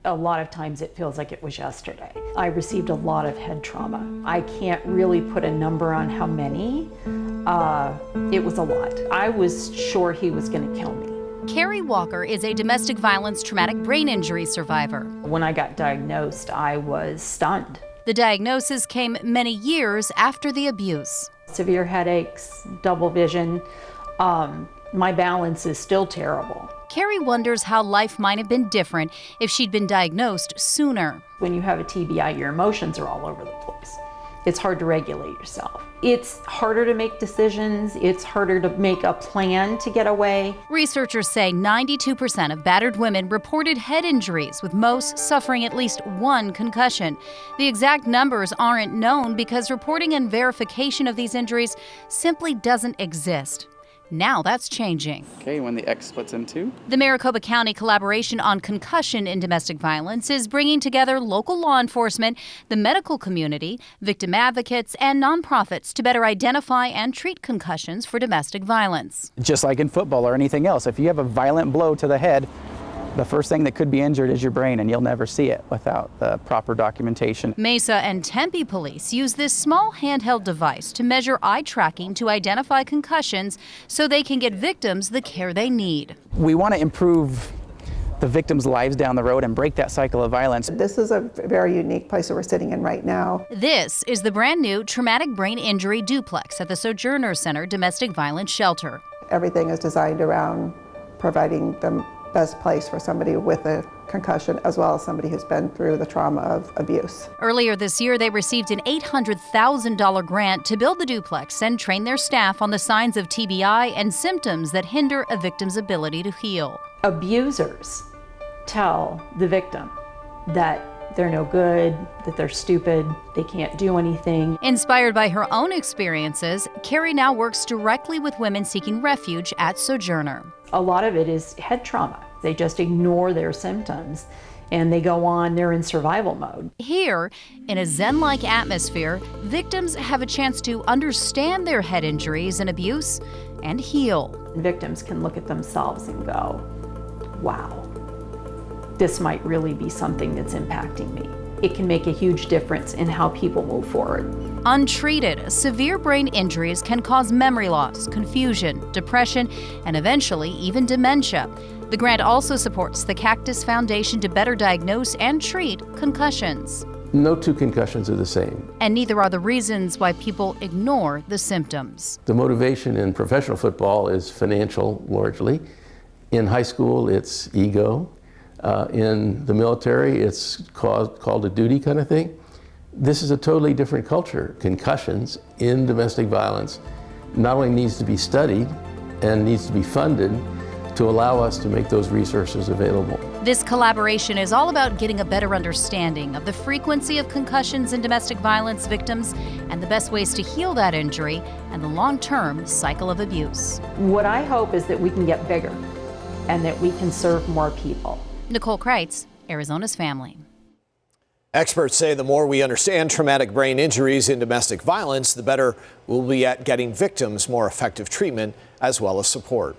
A lot of times it feels like it was yesterday. I received a lot of head trauma. I can't really put a number on how many. It was a lot. I was sure he was going to kill me. Carrie Walker is a domestic violence traumatic brain injury survivor. When I got diagnosed, I was stunned. The diagnosis came many years after the abuse. Severe headaches, double vision. My balance is still terrible. Carrie wonders how life might have been different if she'd been diagnosed sooner. When you have a TBI, your emotions are all over the place. It's hard to regulate yourself. It's harder to make decisions. It's harder to make a plan to get away. Researchers say 92% of battered women reported head injuries, with most suffering at least one concussion. The exact numbers aren't known because reporting and verification of these injuries simply doesn't exist. Now that's changing. Okay, when the X splits in two. The Maricopa County Collaboration on Concussion in Domestic Violence is bringing together local law enforcement, the medical community, victim advocates, and nonprofits to better identify and treat concussions for domestic violence. Just like in football or anything else, if you have a violent blow to the head, the first thing that could be injured is your brain, and you'll never see it without the proper documentation. Mesa and Tempe police use this small handheld device to measure eye tracking to identify concussions so they can get victims the care they need. We want to improve the victims' lives down the road and break that cycle of violence. This is a very unique place that we're sitting in right now. This is the brand new traumatic brain injury duplex at the Sojourner Center Domestic Violence Shelter. Everything is designed around providing the best place for somebody with a concussion, as well as somebody who's been through the trauma of abuse. Earlier this year, they received an $800,000 grant to build the duplex and train their staff on the signs of TBI and symptoms that hinder a victim's ability to heal. Abusers tell the victim that they're no good, that they're stupid, they can't do anything. Inspired by her own experiences, Carrie now works directly with women seeking refuge at Sojourner. A lot of it is head trauma. They just ignore their symptoms and they go on, they're in survival mode. Here, in a Zen-like atmosphere, victims have a chance to understand their head injuries and abuse and heal. Victims can look at themselves and go, wow, this might really be something that's impacting me. It can make a huge difference in how people move forward. Untreated, severe brain injuries can cause memory loss, confusion, depression, and eventually even dementia. The grant also supports the Cactus Foundation to better diagnose and treat concussions. No two concussions are the same. And neither are the reasons why people ignore the symptoms. The motivation in professional football is financial, largely. In high school, it's ego. In the military, it's called a duty kind of thing. This is a totally different culture. Concussions in domestic violence not only needs to be studied and needs to be funded to allow us to make those resources available. This collaboration is all about getting a better understanding of the frequency of concussions in domestic violence victims and the best ways to heal that injury and the long-term cycle of abuse. What I hope is that we can get bigger and that we can serve more people. Nicole Kreitz, Arizona's Family. Experts say the more we understand traumatic brain injuries in domestic violence, the better we'll be at getting victims more effective treatment as well as support.